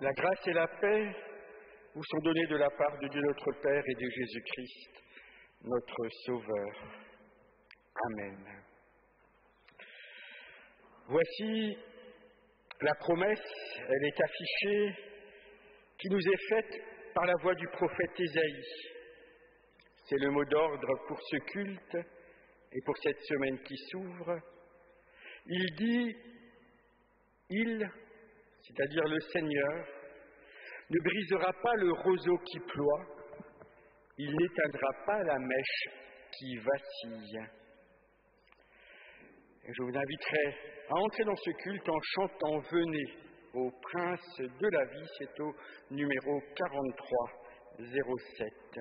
La grâce et la paix vous sont données de la part de Dieu notre Père et de Jésus-Christ, notre Sauveur. Amen. Voici la promesse, elle est affichée, qui nous est faite par la voix du prophète Ésaïe. C'est le mot d'ordre pour ce culte et pour cette semaine qui s'ouvre. Il dit, c'est-à-dire le Seigneur, ne brisera pas le roseau qui ploie, il n'éteindra pas la mèche qui vacille. Et je vous inviterai à entrer dans ce culte en chantant « Venez au Prince de la vie », c'est au numéro 4307.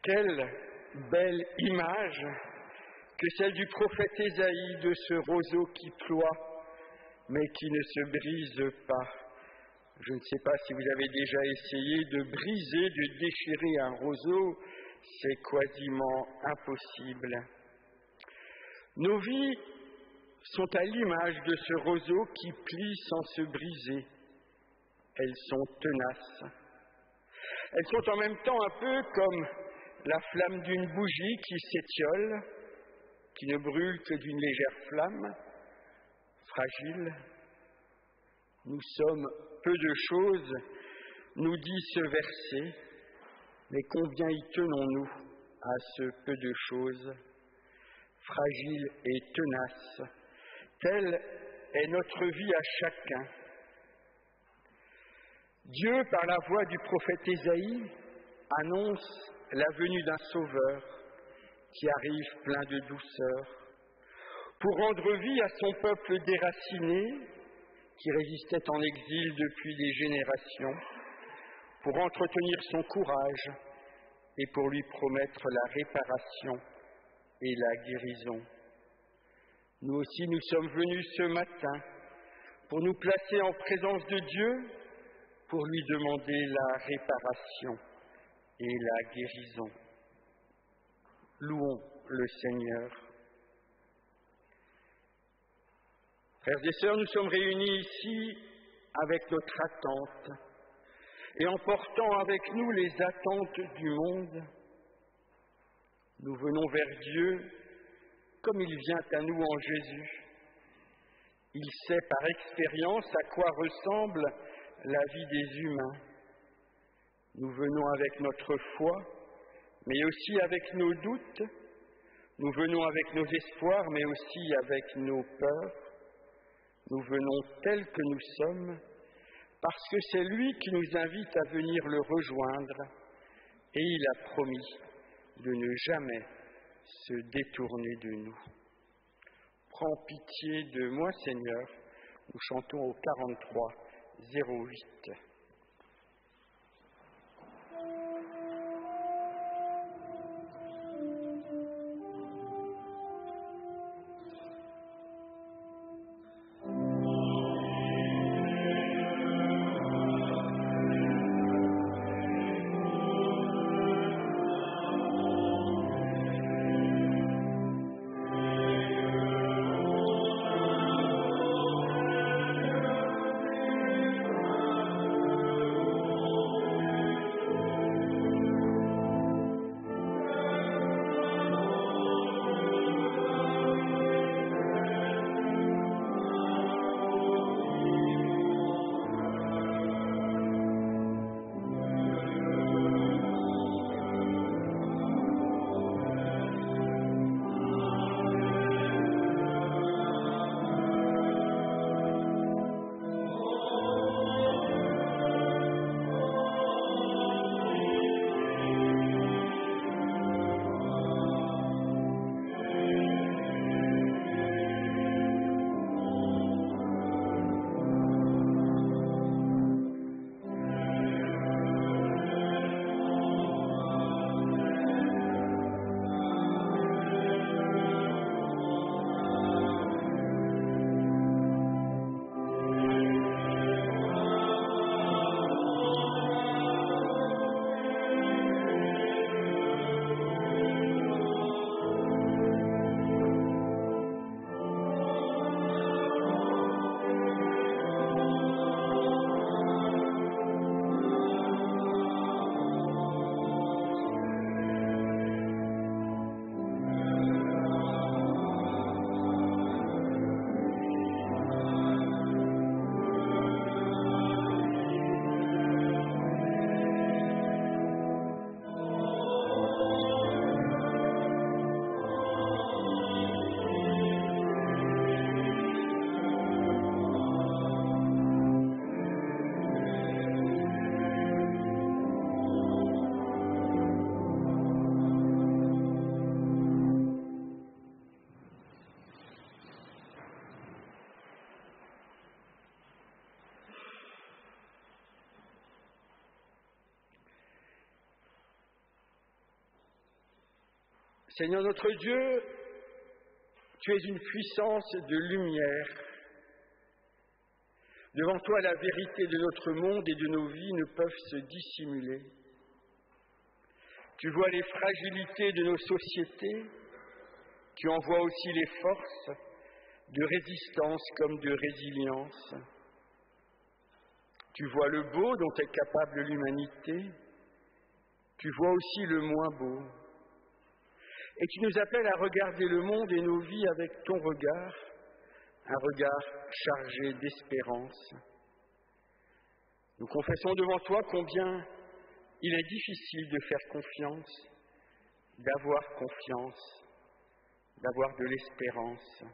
Quelle belle image que celle du prophète Ésaïe de ce roseau qui ploie, mais qui ne se brise pas. Je ne sais pas si vous avez déjà essayé de briser, de déchirer un roseau, c'est quasiment impossible. Nos vies sont à l'image de ce roseau qui plie sans se briser. Elles sont tenaces. Elles sont en même temps un peu comme la flamme d'une bougie qui s'étiole, qui ne brûle que d'une légère flamme, fragile. Nous sommes peu de choses, nous dit ce verset, mais combien y tenons-nous à ce peu de choses, fragile et tenace. Telle est notre vie à chacun. Dieu, par la voix du prophète Ésaïe, annonce la venue d'un Sauveur qui arrive plein de douceur pour rendre vie à son peuple déraciné qui résistait en exil depuis des générations, pour entretenir son courage et pour lui promettre la réparation et la guérison. Nous aussi, nous sommes venus ce matin pour nous placer en présence de Dieu, pour lui demander la réparation et la guérison. Louons le Seigneur. Frères et sœurs, nous sommes réunis ici avec notre attente et en portant avec nous les attentes du monde. Nous venons vers Dieu comme il vient à nous en Jésus. Il sait par expérience à quoi ressemble la vie des humains. Nous venons avec notre foi, mais aussi avec nos doutes. Nous venons avec nos espoirs, mais aussi avec nos peurs. Nous venons tels que nous sommes, parce que c'est lui qui nous invite à venir le rejoindre, et il a promis de ne jamais se détourner de nous. Prends pitié de moi, Seigneur. Nous chantons au 43 08. Seigneur notre Dieu, tu es une puissance de lumière. Devant toi, la vérité de notre monde et de nos vies ne peuvent se dissimuler. Tu vois les fragilités de nos sociétés, tu en vois aussi les forces de résistance comme de résilience. Tu vois le beau dont est capable l'humanité, tu vois aussi le moins beau. Et tu nous appelles à regarder le monde et nos vies avec ton regard, un regard chargé d'espérance. Nous confessons devant toi combien il est difficile de faire confiance, d'avoir confiance, d'avoir de l'espérance.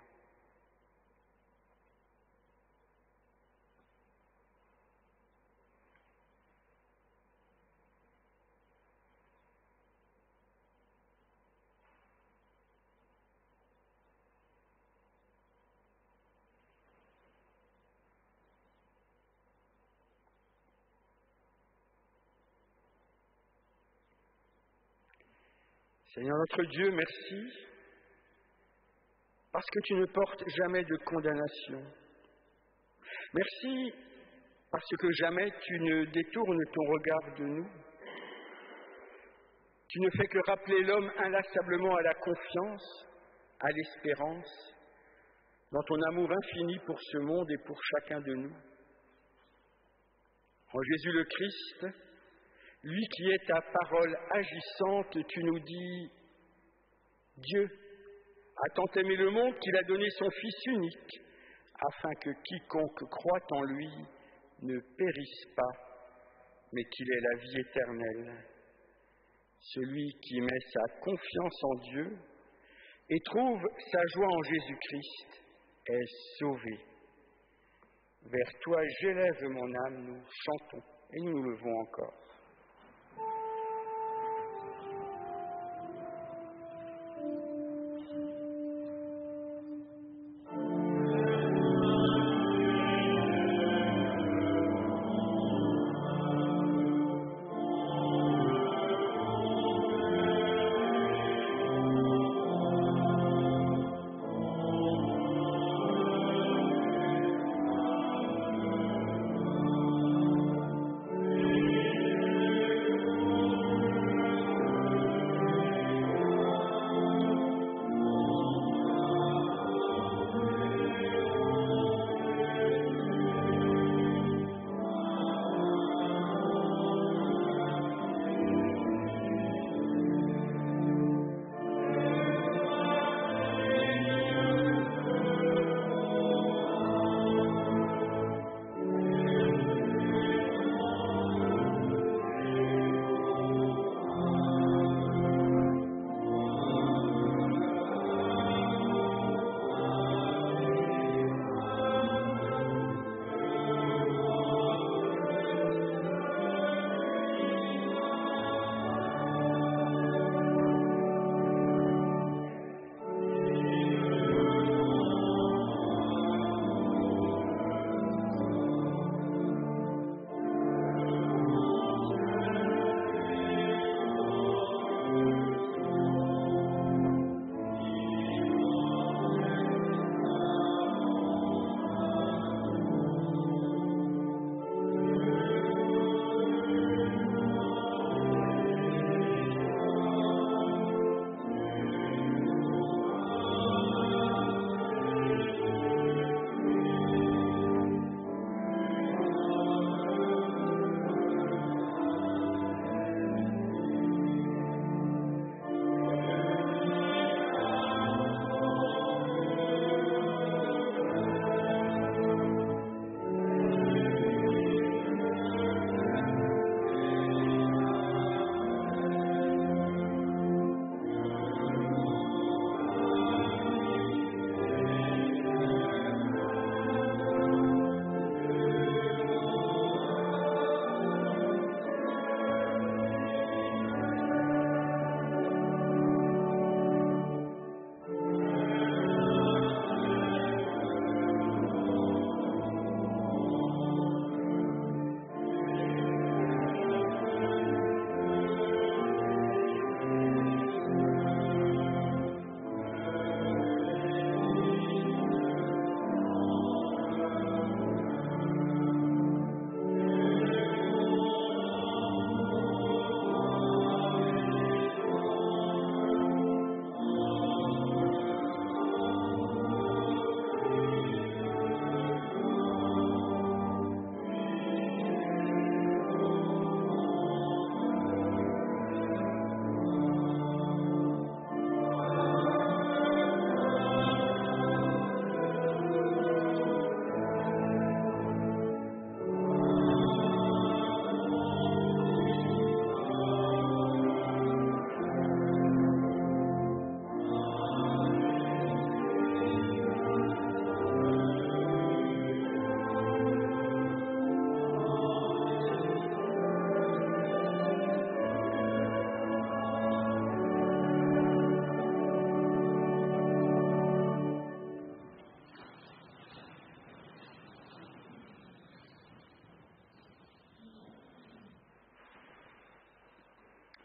Seigneur notre Dieu, merci, parce que tu ne portes jamais de condamnation. Merci, parce que jamais tu ne détournes ton regard de nous. Tu ne fais que rappeler l'homme inlassablement à la confiance, à l'espérance, dans ton amour infini pour ce monde et pour chacun de nous. En Jésus le Christ, lui qui est ta parole agissante, tu nous dis « Dieu a tant aimé le monde qu'il a donné son Fils unique, afin que quiconque croit en lui ne périsse pas, mais qu'il ait la vie éternelle. Celui qui met sa confiance en Dieu et trouve sa joie en Jésus-Christ est sauvé. Vers toi j'élève mon âme, nous chantons et nous nous levons encore.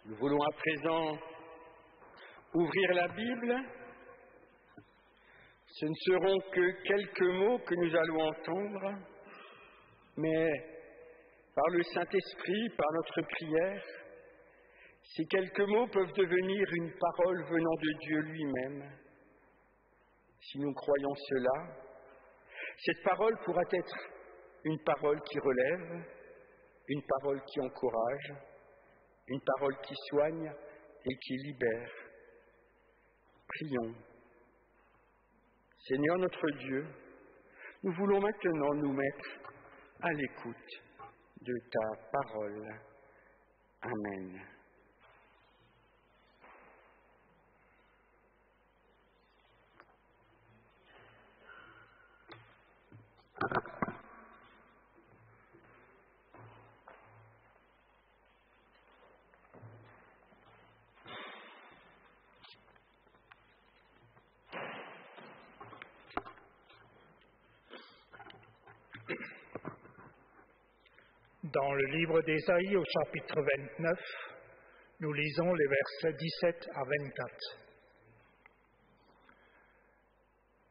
Nous voulons à présent ouvrir la Bible. Ce ne seront que quelques mots que nous allons entendre, mais par le Saint-Esprit, par notre prière, Ces quelques mots peuvent devenir une parole venant de Dieu lui-même. Si nous croyons cela, cette parole pourra être une parole qui relève, une parole qui encourage, une parole qui soigne et qui libère. Prions. Seigneur notre Dieu, nous voulons maintenant nous mettre à l'écoute de ta parole. Amen. Dans le livre d'Ésaïe au chapitre 29, nous lisons les versets 17 à 24.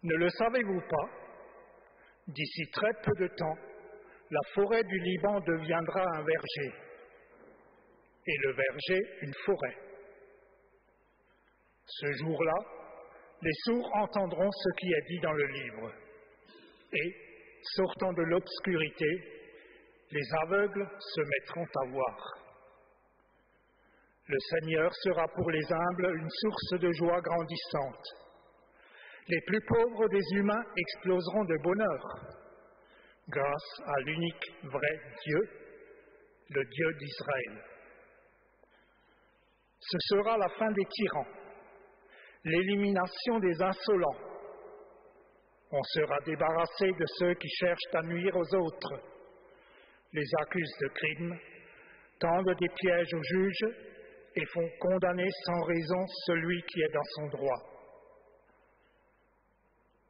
Ne le savez-vous pas? D'ici très peu de temps, la forêt du Liban deviendra un verger, et le verger une forêt. Ce jour-là, les sourds entendront ce qui est dit dans le livre, et, sortant de l'obscurité, les aveugles se mettront à voir. Le Seigneur sera pour les humbles une source de joie grandissante. Les plus pauvres des humains exploseront de bonheur, grâce à l'unique vrai Dieu, le Dieu d'Israël. Ce sera la fin des tyrans, l'élimination des insolents. On sera débarrassé de ceux qui cherchent à nuire aux autres, les accusent de crimes, tendent des pièges aux juges et font condamner sans raison celui qui est dans son droit.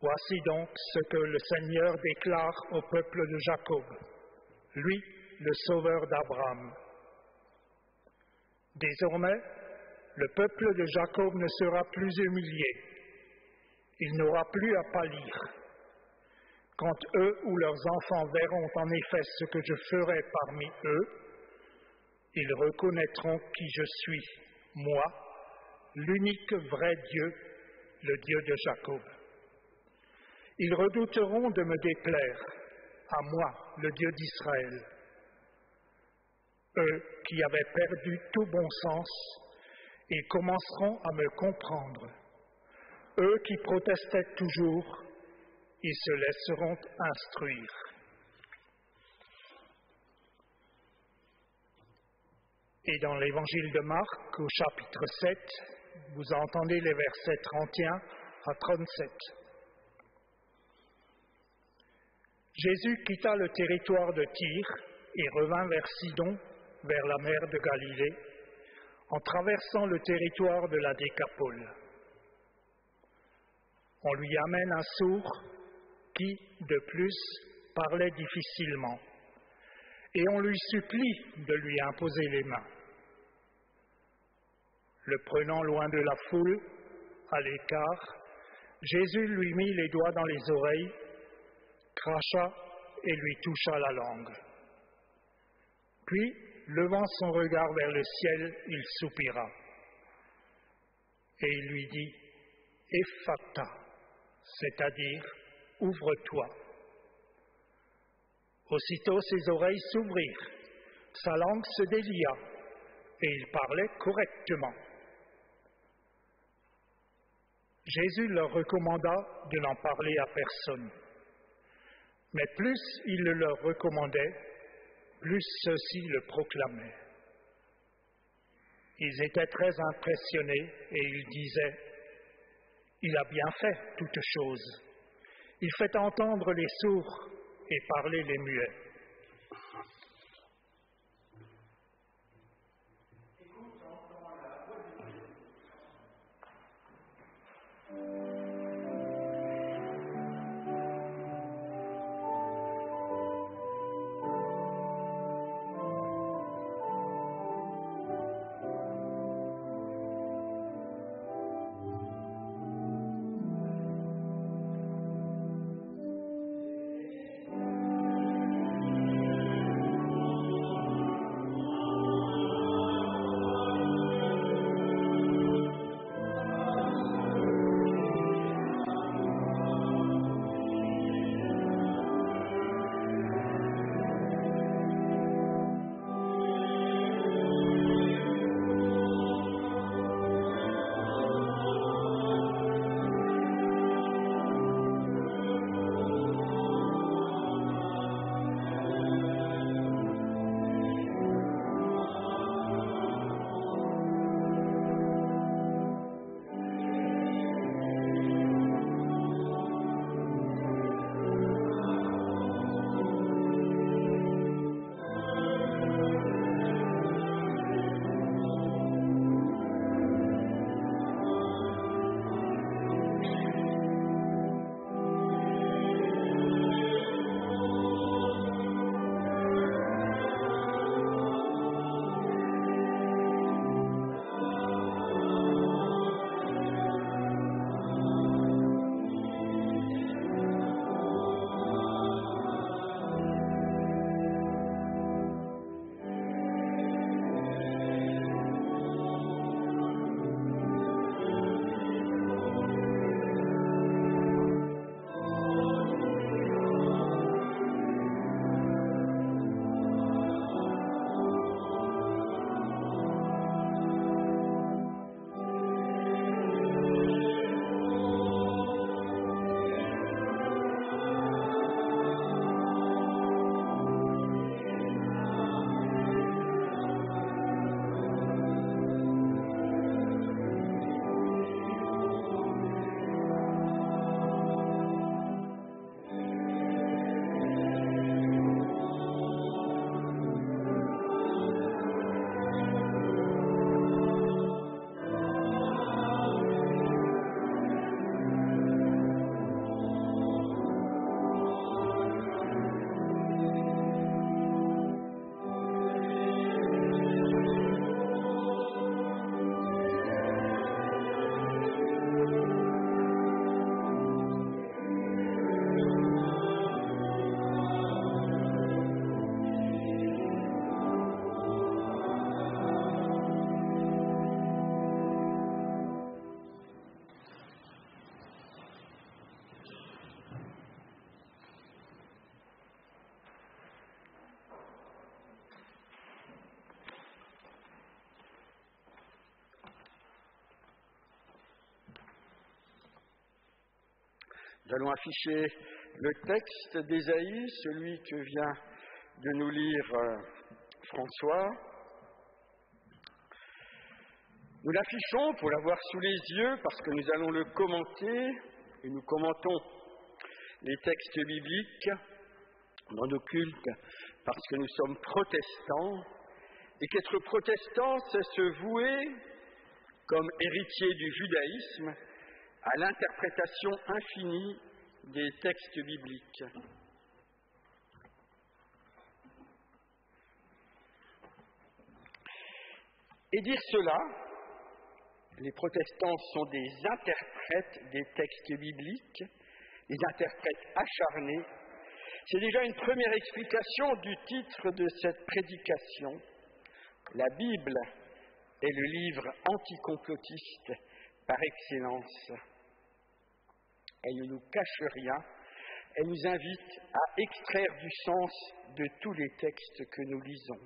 Voici donc ce que le Seigneur déclare au peuple de Jacob, lui, le sauveur d'Abraham. Désormais, le peuple de Jacob ne sera plus humilié. Il n'aura plus à pâlir. Quand eux ou leurs enfants verront en effet ce que je ferai parmi eux, ils reconnaîtront qui je suis, moi, l'unique vrai Dieu, le Dieu de Jacob. Ils redouteront de me déplaire, à moi, le Dieu d'Israël. Eux qui avaient perdu tout bon sens, ils commenceront à me comprendre. Eux qui protestaient toujours, ils se laisseront instruire. Et dans l'évangile de Marc, au chapitre 7, vous entendez les versets 31 à 37. Jésus quitta le territoire de Tyr et revint vers Sidon, vers la mer de Galilée, en traversant le territoire de la Décapole. On lui amène un sourd qui, de plus, parlait difficilement, et on lui supplie de lui imposer les mains. Le prenant loin de la foule, à l'écart, Jésus lui mit les doigts dans les oreilles, cracha et lui toucha la langue. Puis, levant son regard vers le ciel, il soupira. Et il lui dit « Ephphatha », c'est-à-dire « Ouvre-toi ». Aussitôt ses oreilles s'ouvrirent, sa langue se délia, et il parlait correctement. Jésus leur recommanda de n'en parler à personne. Mais plus il le leur recommandait, plus ceux-ci le proclamaient. Ils étaient très impressionnés et ils disaient « Il a bien fait toutes choses. Il fait entendre les sourds et parler les muets. » Nous allons afficher le texte d'Ésaïe, celui que vient de nous lire François. Nous l'affichons pour l'avoir sous les yeux parce que nous allons le commenter et nous commentons les textes bibliques dans nos cultes parce que nous sommes protestants et qu'être protestant, c'est se vouer comme héritier du judaïsme à l'interprétation infinie des textes bibliques. Et dire cela, les protestants sont des interprètes des textes bibliques, des interprètes acharnés. C'est déjà une première explication du titre de cette prédication. La Bible est le livre anticomplotiste par excellence. Elle ne nous cache rien, elle nous invite à extraire du sens de tous les textes que nous lisons.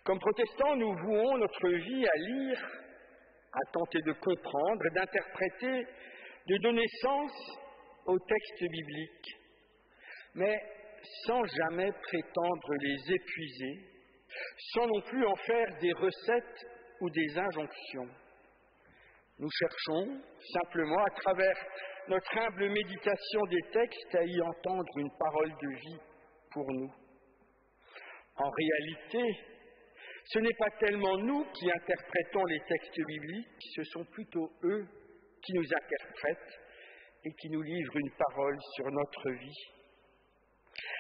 Comme protestants, nous vouons notre vie à lire, à tenter de comprendre, d'interpréter, de donner sens aux textes bibliques, mais sans jamais prétendre les épuiser, sans non plus en faire des recettes ou des injonctions. Nous cherchons simplement, à travers notre humble méditation des textes, à y entendre une parole de vie pour nous. En réalité, ce n'est pas tellement nous qui interprétons les textes bibliques, ce sont plutôt eux qui nous interprètent et qui nous livrent une parole sur notre vie.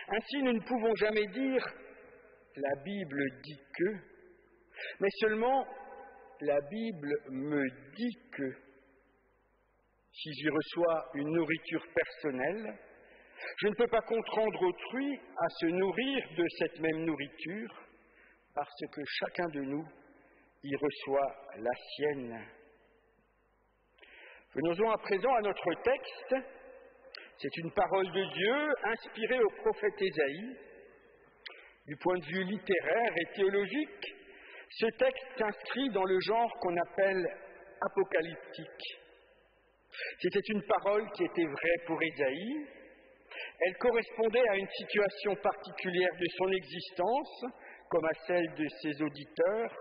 Ainsi, nous ne pouvons jamais dire « la Bible dit que », mais seulement « la Bible me dit que ». Si j'y reçois une nourriture personnelle, je ne peux pas contraindre autrui à se nourrir de cette même nourriture, parce que chacun de nous y reçoit la sienne. Venons-en à présent à notre texte. C'est une parole de Dieu inspirée au prophète Ésaïe. Du point de vue littéraire et théologique, ce texte s'inscrit dans le genre qu'on appelle apocalyptique. C'était une parole qui était vraie pour Ésaïe. Elle correspondait à une situation particulière de son existence, comme à celle de ses auditeurs,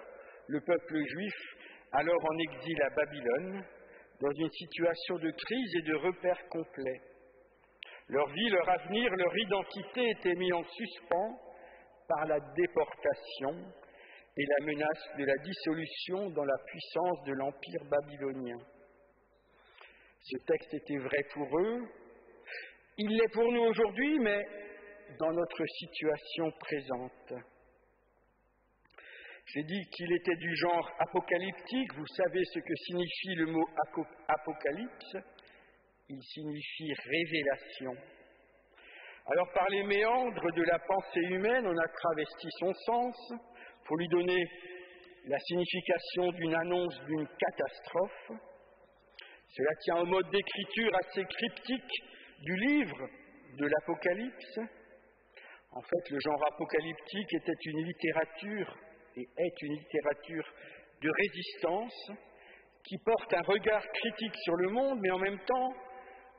le peuple juif, alors en exil à Babylone, dans une situation de crise et de repère complet. Leur vie, leur avenir, leur identité étaient mis en suspens par la déportation et la menace de la dissolution dans la puissance de l'empire babylonien. Ce texte était vrai pour eux, il l'est pour nous aujourd'hui, mais dans notre situation présente. J'ai dit qu'il était du genre apocalyptique. Vous savez ce que signifie le mot apocalypse? Il signifie révélation. Alors, par les méandres de la pensée humaine, on a travesti son sens pour lui donner la signification d'une annonce d'une catastrophe. Cela tient au mode d'écriture assez cryptique du livre de l'Apocalypse. En fait, le genre apocalyptique était une littérature et est une littérature de résistance qui porte un regard critique sur le monde, mais en même temps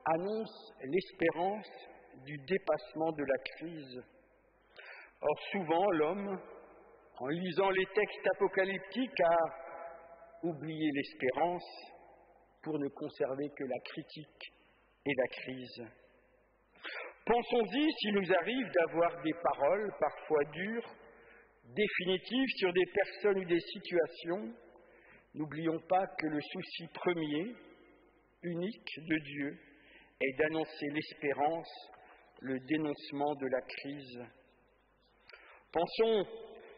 annonce l'espérance du dépassement de la crise. Or, souvent, l'homme, en lisant les textes apocalyptiques, a oublié l'espérance pour ne conserver que la critique et la crise. Pensons-y s'il nous arrive d'avoir des paroles parfois dures, définitives sur des personnes ou des situations. N'oublions pas que le souci premier, unique de Dieu, est d'annoncer l'espérance, le dénoncement de la crise. Pensons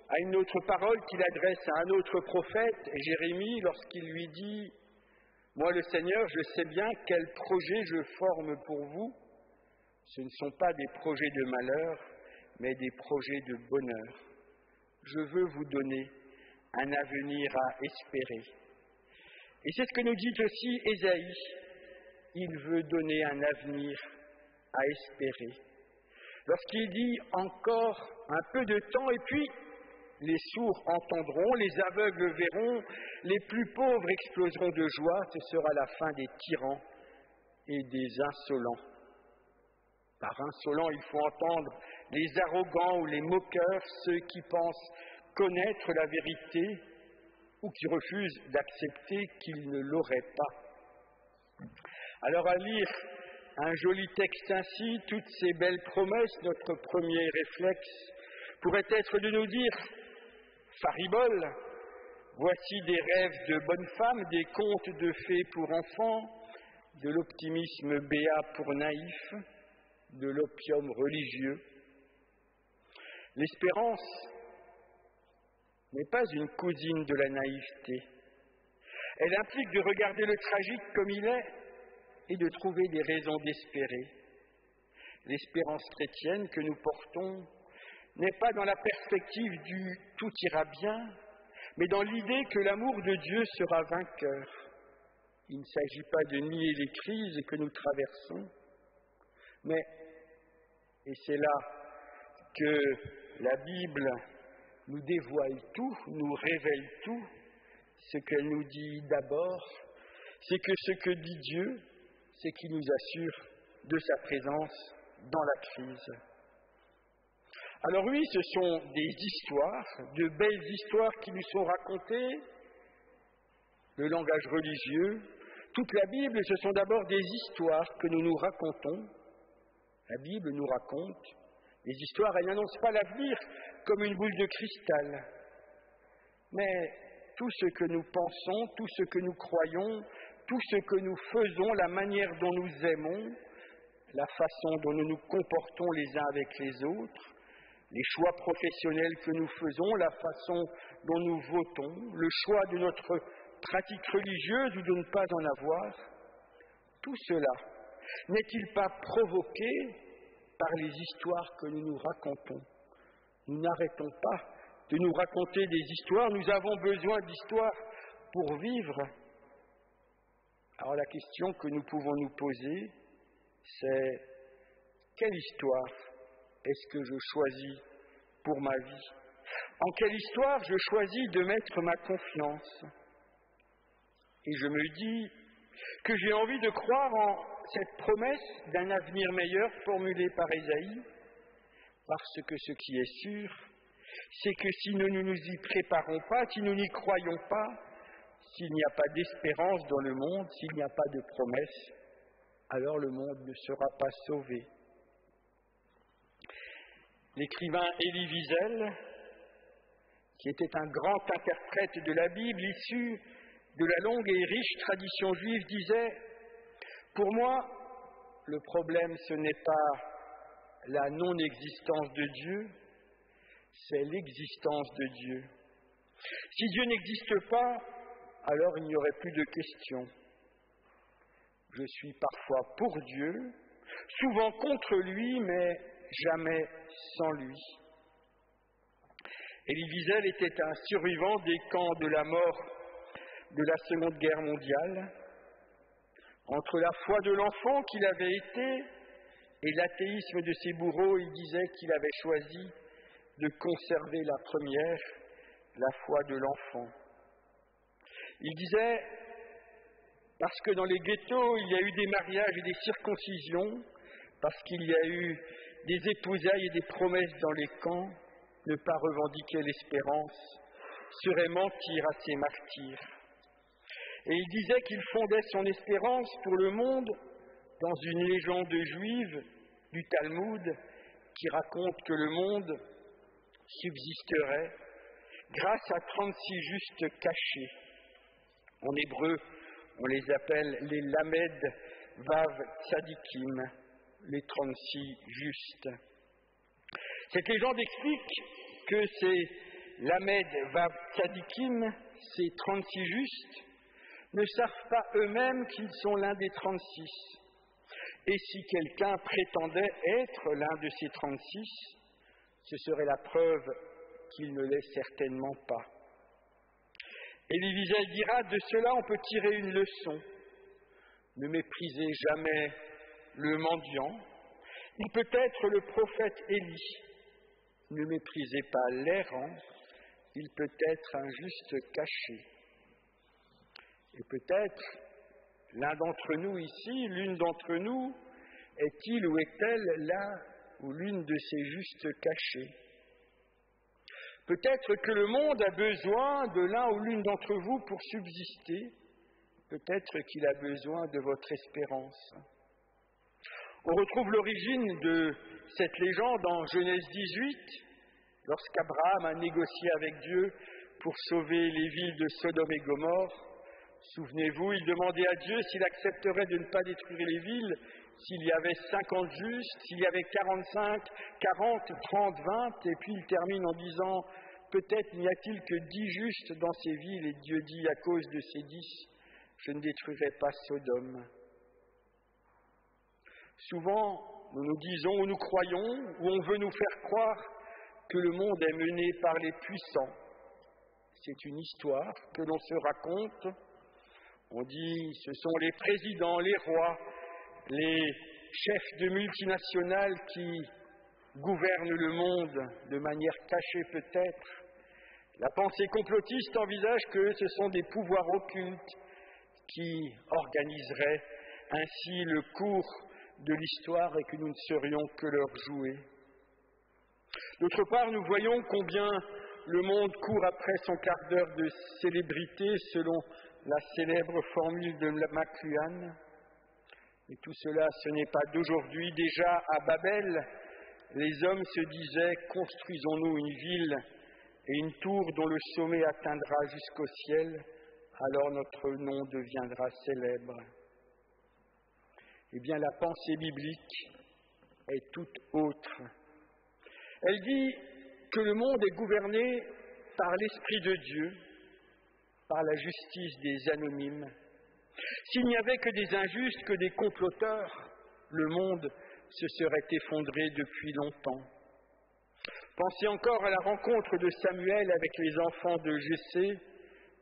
à une autre parole qu'il adresse à un autre prophète, Jérémie, lorsqu'il lui dit « Moi, le Seigneur, je sais bien quel projet je forme pour vous. Ce ne sont pas des projets de malheur, mais des projets de bonheur. Je veux vous donner un avenir à espérer. » Et c'est ce que nous dit aussi Ésaïe. Il veut donner un avenir à espérer. Lorsqu'il dit « encore un peu de temps et puis les sourds entendront, les aveugles verront, les plus pauvres exploseront de joie, ce sera la fin des tyrans et des insolents. Par insolents, il faut entendre les arrogants ou les moqueurs, ceux qui pensent connaître la vérité ou qui refusent d'accepter qu'ils ne l'auraient pas. Alors à lire un joli texte ainsi, toutes ces belles promesses, notre premier réflexe pourrait être de nous dire « faribole, voici des rêves de bonnes femmes, des contes de fées pour enfants, de l'optimisme béat pour naïfs, de l'opium religieux. » L'espérance n'est pas une cousine de la naïveté. Elle implique de regarder le tragique comme il est et de trouver des raisons d'espérer. L'espérance chrétienne que nous portons n'est pas dans la perspective du « tout ira bien », mais dans l'idée que l'amour de Dieu sera vainqueur. Il ne s'agit pas de nier les crises que nous traversons, mais, et c'est là que la Bible nous dévoile tout, nous révèle tout, ce qu'elle nous dit d'abord, c'est que ce que dit Dieu, c'est qu'il nous assure de sa présence dans la crise. Alors oui, ce sont des histoires, de belles histoires qui nous sont racontées, le langage religieux. Toute la Bible, ce sont d'abord des histoires que nous nous racontons. La Bible nous raconte les histoires, elle n'annonce pas l'avenir comme une boule de cristal. Mais tout ce que nous pensons, tout ce que nous croyons, tout ce que nous faisons, la manière dont nous aimons, la façon dont nous nous comportons les uns avec les autres, les choix professionnels que nous faisons, la façon dont nous votons, le choix de notre pratique religieuse ou de ne pas en avoir, tout cela n'est-il pas provoqué par les histoires que nous nous racontons? Nous n'arrêtons pas de nous raconter des histoires, nous avons besoin d'histoires pour vivre. Alors la question que nous pouvons nous poser, c'est quelle histoire est-ce que je choisis pour ma vie? En quelle histoire je choisis de mettre ma confiance? Et je me dis que j'ai envie de croire en cette promesse d'un avenir meilleur formulée par Ésaïe, parce que ce qui est sûr, c'est que si nous ne nous y préparons pas, si nous n'y croyons pas, s'il n'y a pas d'espérance dans le monde, s'il n'y a pas de promesse, alors le monde ne sera pas sauvé. L'écrivain Elie Wiesel, qui était un grand interprète de la Bible, issu de la longue et riche tradition juive, disait « Pour moi, le problème, ce n'est pas la non-existence de Dieu, c'est l'existence de Dieu. Si Dieu n'existe pas, alors il n'y aurait plus de questions. Je suis parfois pour Dieu, souvent contre lui, mais jamais sans lui. » Elie Wiesel était un survivant des camps de la mort de la Seconde Guerre mondiale. Entre la foi de l'enfant qu'il avait été et l'athéisme de ses bourreaux, il disait qu'il avait choisi de conserver la première, la foi de l'enfant. Il disait, parce que dans les ghettos, il y a eu des mariages et des circoncisions, parce qu'il y a eu des épousailles et des promesses dans les camps, ne pas revendiquer l'espérance serait mentir à ses martyrs. Et il disait qu'il fondait son espérance pour le monde dans une légende juive du Talmud qui raconte que le monde subsisterait grâce à 36 justes cachés. En hébreu, on les appelle les Lamed Vav Tzadikim, les 36 justes. Cette légende explique que ces Lamed Vav Tzadikim, ces 36 justes, ne savent pas eux-mêmes qu'ils sont l'un des 36. Et si quelqu'un prétendait être l'un de ces 36, ce serait la preuve qu'il ne l'est certainement pas. Elie Wiesel dira, de cela on peut tirer une leçon. Ne méprisez jamais le mendiant. Il peut être le prophète Élie. Ne méprisez pas l'errant. Il peut être un juste caché. Et peut-être L'un d'entre nous ici, l'une d'entre nous, est-il ou est-elle là où l'une de ces justes cachés? Peut-être que le monde a besoin de l'un ou l'une d'entre vous pour subsister. Peut-être qu'il a besoin de votre espérance. On retrouve l'origine de cette légende en Genèse 18, lorsqu'Abraham a négocié avec Dieu pour sauver les villes de Sodome et Gomorrhe. Souvenez-vous, il demandait à Dieu s'il accepterait de ne pas détruire les villes, s'il y avait 50 justes, s'il y avait 45, 40, 30, 20, et puis il termine en disant « Peut-être n'y a-t-il que 10 justes dans ces villes » et Dieu dit « À cause de ces 10, je ne détruirai pas Sodome. » Souvent, nous nous disons ou nous croyons, ou on veut nous faire croire que le monde est mené par les puissants. C'est une histoire que l'on se raconte. On dit ce sont les présidents, les rois, les chefs de multinationales qui gouvernent le monde de manière cachée peut-être. La pensée complotiste envisage que ce sont des pouvoirs occultes qui organiseraient ainsi le cours de l'histoire et que nous ne serions que leurs jouets. D'autre part, nous voyons combien le monde court après son quart d'heure de célébrité selon la célèbre formule de McLuhan. Et tout cela, ce n'est pas d'aujourd'hui. Déjà à Babel, les hommes se disaient « Construisons-nous une ville et une tour dont le sommet atteindra jusqu'au ciel, alors notre nom deviendra célèbre. » Eh bien, la pensée biblique est toute autre. Elle dit que le monde est gouverné par l'Esprit de Dieu, par la justice des anonymes. S'il n'y avait que des injustes, que des comploteurs, le monde se serait effondré depuis longtemps. Pensez encore à la rencontre de Samuel avec les enfants de Jessé,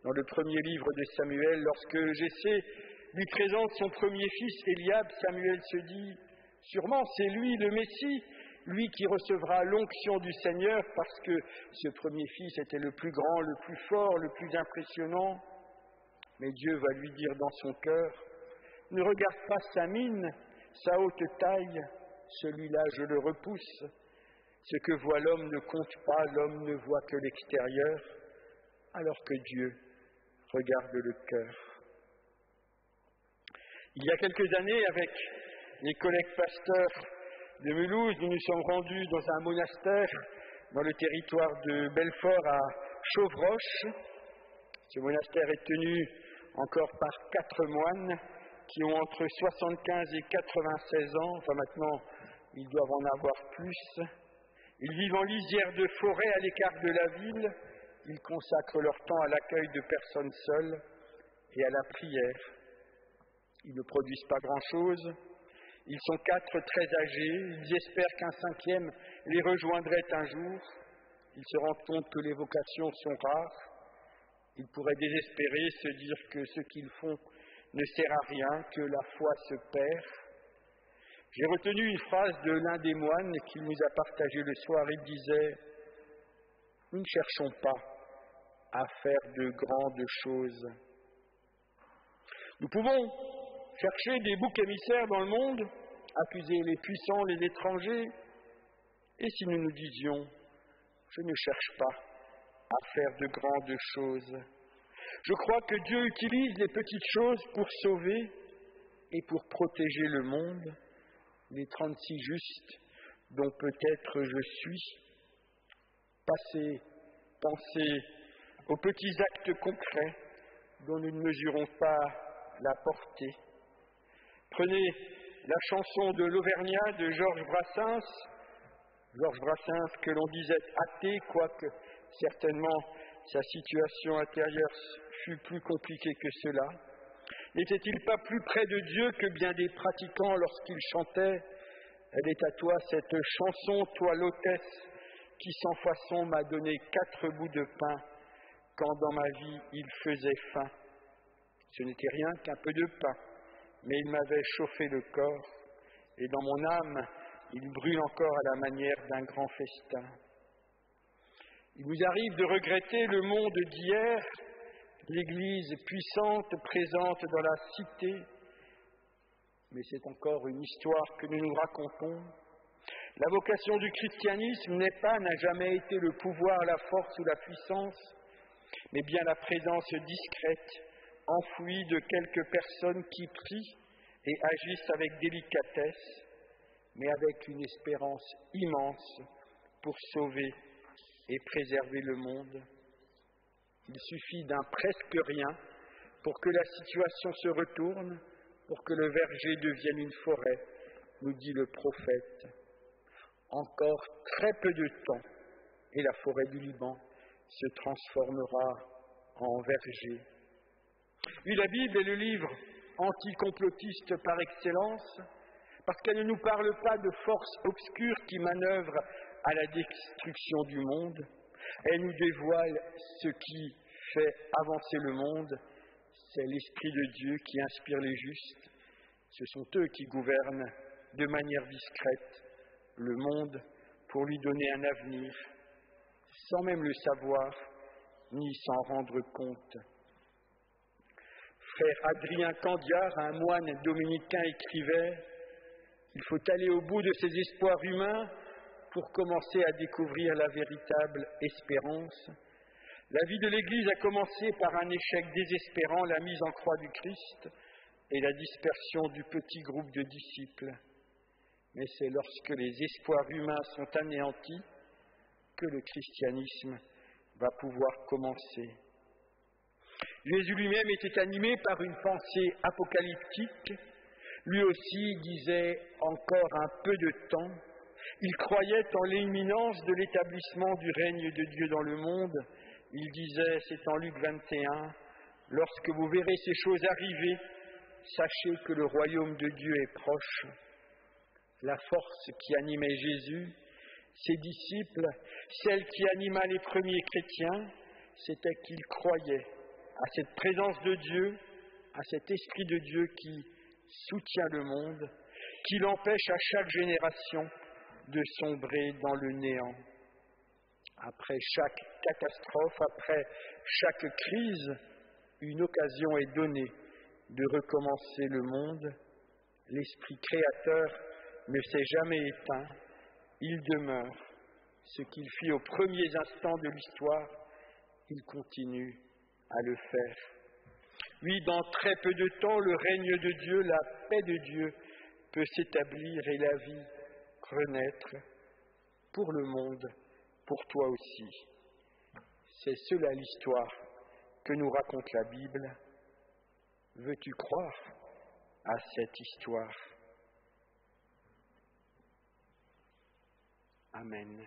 dans le premier livre de Samuel. Lorsque Jessé lui présente son premier fils, Eliab, Samuel se dit « Sûrement c'est lui le Messie, lui qui recevra l'onction du Seigneur, parce que ce premier fils était le plus grand, le plus fort, le plus impressionnant. » Mais Dieu va lui dire dans son cœur « Ne regarde pas sa mine, sa haute taille, celui-là je le repousse. Ce que voit l'homme ne compte pas, l'homme ne voit que l'extérieur, alors que Dieu regarde le cœur. » Il y a quelques années, avec les collègues pasteurs de Mulhouse, nous nous sommes rendus dans un monastère dans le territoire de Belfort à Chauvroche. Ce monastère est tenu encore par 4 moines qui ont entre 75 et 96 ans. Enfin maintenant, ils doivent en avoir plus. Ils vivent en lisière de forêt à l'écart de la ville. Ils consacrent leur temps à l'accueil de personnes seules et à la prière. Ils ne produisent pas grand-chose. Ils sont 4 très âgés. Ils espèrent qu'un 5e les rejoindrait un jour. Ils se rendent compte que les vocations sont rares. Ils pourraient désespérer, se dire que ce qu'ils font ne sert à rien, que la foi se perd. J'ai retenu une phrase de l'un des moines qu'il nous a partagée le soir. Il disait « Nous ne cherchons pas à faire de grandes choses. Nous pouvons chercher des boucs émissaires dans le monde, accuser les puissants, les étrangers. Et si nous nous disions « Je ne cherche pas à faire de grandes choses. » Je crois que Dieu utilise les petites choses pour sauver et pour protéger le monde, les 36 justes dont peut-être je suis. Pensez aux petits actes concrets dont nous ne mesurons pas la portée. Prenez la chanson de l'Auvergnat de Georges Brassens. Georges Brassens que l'on disait athée, quoique certainement sa situation intérieure fut plus compliquée que cela. N'était-il pas plus près de Dieu que bien des pratiquants lorsqu'il chantait « Elle est à toi cette chanson, toi l'hôtesse, qui sans façon m'a donné 4 bouts de pain, quand dans ma vie il faisait faim. Ce n'était rien qu'un peu de pain, mais il m'avait chauffé le corps, et dans mon âme il brûle encore à la manière d'un grand festin. » Il nous arrive de regretter le monde d'hier, l'Église puissante présente dans la cité, mais c'est encore une histoire que nous nous racontons. La vocation du christianisme n'a jamais été le pouvoir, la force ou la puissance, mais bien la présence discrète, enfouie de quelques personnes qui prient et agissent avec délicatesse, mais avec une espérance immense pour sauver et préserver le monde. Il suffit d'un presque rien pour que la situation se retourne, pour que le verger devienne une forêt, nous dit le prophète. Encore très peu de temps, et la forêt du Liban se transformera en verger. Oui, la Bible est le livre anticomplotiste par excellence, parce qu'elle ne nous parle pas de forces obscures qui manœuvrent à la destruction du monde. Elle nous dévoile ce qui fait avancer le monde. C'est l'Esprit de Dieu qui inspire les justes. Ce sont eux qui gouvernent de manière discrète le monde pour lui donner un avenir, sans même le savoir, ni s'en rendre compte. Frère Adrien Candiard, un moine dominicain, écrivait « Il faut aller au bout de ces espoirs humains pour commencer à découvrir la véritable espérance. La vie de l'Église a commencé par un échec désespérant, la mise en croix du Christ et la dispersion du petit groupe de disciples. Mais c'est lorsque les espoirs humains sont anéantis que le christianisme va pouvoir commencer. » Jésus lui-même était animé par une pensée apocalyptique. Lui aussi disait encore un peu de temps. Il croyait en l'imminence de l'établissement du règne de Dieu dans le monde. Il disait, c'est en Luc 21, « Lorsque vous verrez ces choses arriver, sachez que le royaume de Dieu est proche. » La force qui animait Jésus, ses disciples, celle qui anima les premiers chrétiens, c'était qu'ils croyaient à cette présence de Dieu, à cet Esprit de Dieu qui soutient le monde, qui l'empêche à chaque génération de sombrer dans le néant. Après chaque catastrophe, après chaque crise, une occasion est donnée de recommencer le monde. L'Esprit créateur ne s'est jamais éteint, il demeure. Ce qu'il fit aux premiers instants de l'histoire, il continue à le faire. Oui, dans très peu de temps, le règne de Dieu, la paix de Dieu peut s'établir et la vie renaître pour le monde, pour toi aussi. C'est cela l'histoire que nous raconte la Bible. Veux-tu croire à cette histoire? Amen.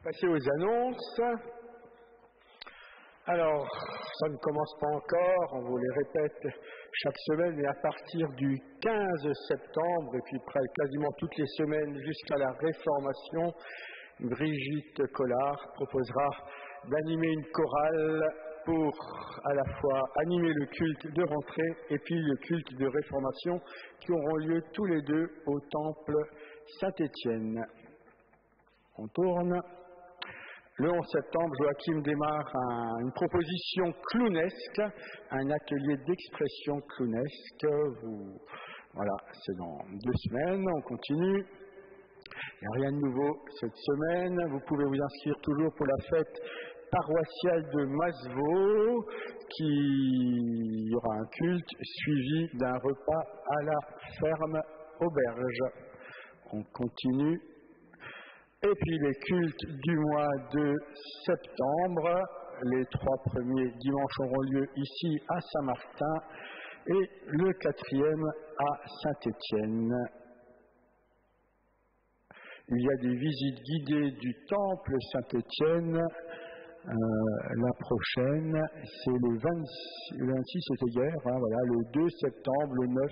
Passer aux annonces. Alors, ça ne commence pas encore, on vous les répète chaque semaine, mais à partir du 15 septembre, et puis quasiment toutes les semaines jusqu'à la Réformation, Brigitte Collard proposera d'animer une chorale pour à la fois animer le culte de rentrée et puis le culte de Réformation qui auront lieu tous les deux au temple Saint-Étienne. On tourne. Le 11 septembre, Joachim démarre une proposition clownesque, un atelier d'expression clownesque. Voilà, c'est dans 2 semaines, on continue. Il n'y a rien de nouveau cette semaine. Vous pouvez vous inscrire toujours pour la fête paroissiale de Masevaux, qui y aura un culte suivi d'un repas à la ferme auberge. On continue. Et puis les cultes du mois de septembre, les 3 premiers dimanches auront lieu ici à Saint-Martin et le 4e à Saint-Étienne. Il y a des visites guidées du temple Saint-Étienne. La prochaine, c'est le 26, c'était hier, hein, voilà, le 2 septembre, le 9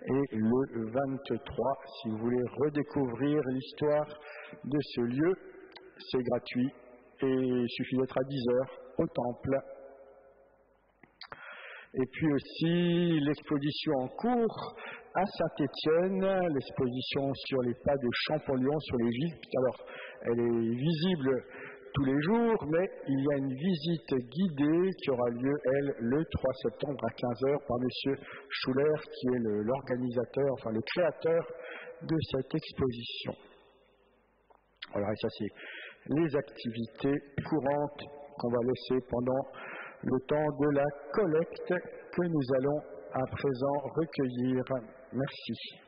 et le 23. Si vous voulez redécouvrir l'histoire de ce lieu, c'est gratuit et il suffit d'être à 10 heures au temple. Et puis aussi l'exposition en cours à Saint-Étienne, l'exposition sur les pas de Champollion sur l'Égypte. Alors, elle est visible tous les jours, mais il y a une visite guidée qui aura lieu, elle, le 3 septembre à 15h par M. Schuller, qui est l'organisateur, enfin le créateur de cette exposition. Voilà, et ça c'est les activités courantes qu'on va laisser pendant le temps de la collecte que nous allons à présent recueillir. Merci.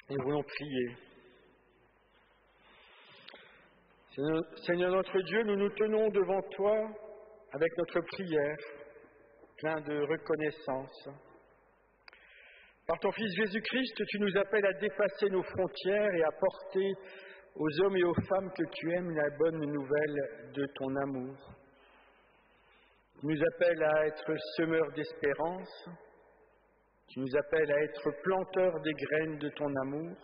Nous voulons prier. Seigneur notre Dieu, nous nous tenons devant toi avec notre prière, plein de reconnaissance. Par ton Fils Jésus-Christ, tu nous appelles à dépasser nos frontières et à porter aux hommes et aux femmes que tu aimes la bonne nouvelle de ton amour. Tu nous appelles à être semeurs d'espérance. Tu nous appelles à être planteurs des graines de ton amour.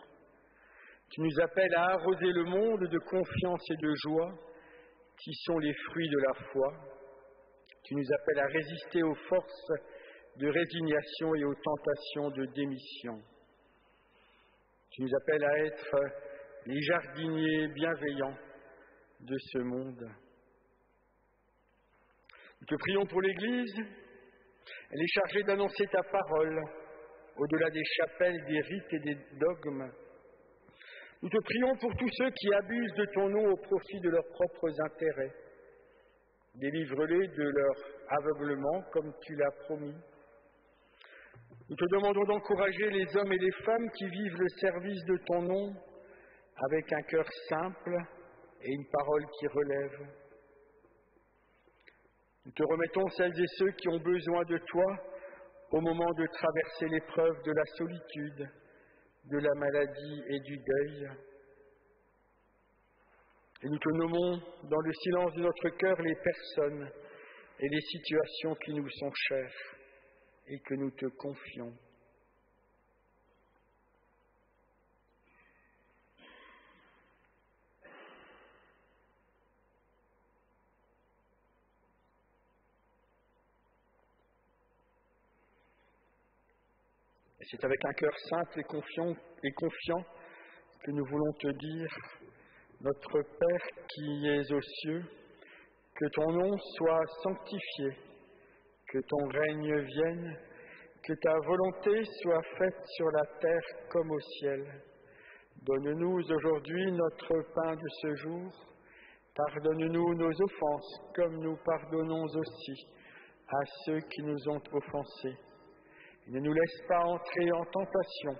Tu nous appelles à arroser le monde de confiance et de joie, qui sont les fruits de la foi. Tu nous appelles à résister aux forces de résignation et aux tentations de démission. Tu nous appelles à être les jardiniers bienveillants de ce monde. Nous te prions pour l'Église. Elle est chargée d'annoncer ta parole au-delà des chapelles, des rites et des dogmes. Nous te prions pour tous ceux qui abusent de ton nom au profit de leurs propres intérêts. Délivre-les de leur aveuglement comme tu l'as promis. Nous te demandons d'encourager les hommes et les femmes qui vivent le service de ton nom avec un cœur simple et une parole qui relève. Nous te remettons celles et ceux qui ont besoin de toi au moment de traverser l'épreuve de la solitude, de la maladie et du deuil. Et nous te nommons dans le silence de notre cœur les personnes et les situations qui nous sont chères et que nous te confions. Et c'est avec un cœur simple et confiant que nous voulons te dire, notre Père qui es aux cieux, que ton nom soit sanctifié, que ton règne vienne, que ta volonté soit faite sur la terre comme au ciel. Donne-nous aujourd'hui notre pain de ce jour. Pardonne-nous nos offenses, comme nous pardonnons aussi à ceux qui nous ont offensés. Ne nous laisse pas entrer en tentation,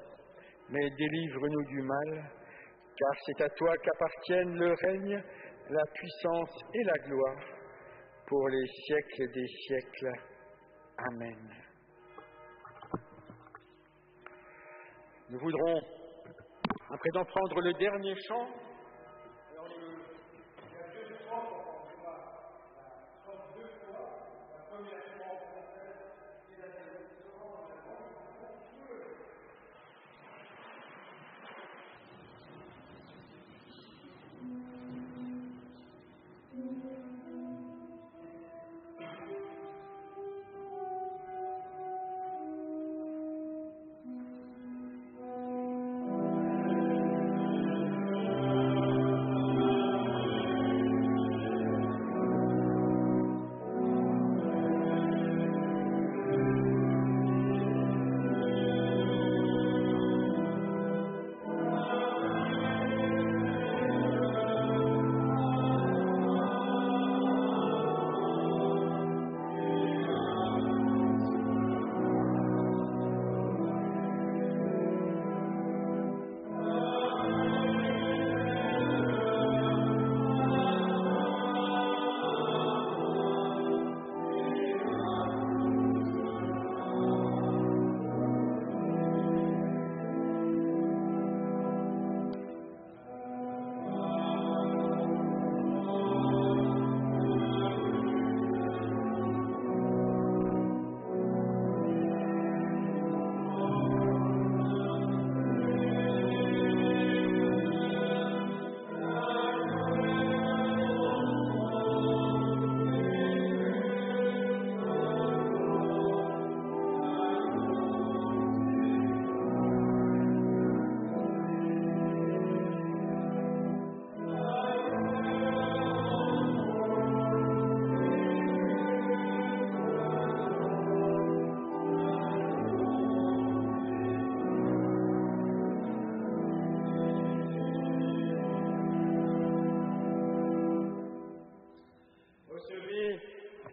mais délivre-nous du mal, car c'est à toi qu'appartiennent le règne, la puissance et la gloire, pour les siècles des siècles. Amen. Nous voudrons à présent prendre le dernier chant.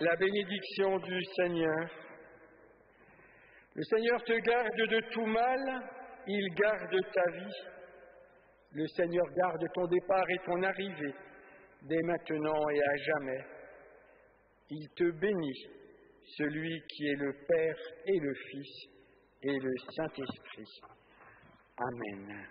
La bénédiction du Seigneur. Le Seigneur te garde de tout mal, il garde ta vie. Le Seigneur garde ton départ et ton arrivée, dès maintenant et à jamais. Il te bénit, celui qui est le Père et le Fils et le Saint-Esprit. Amen.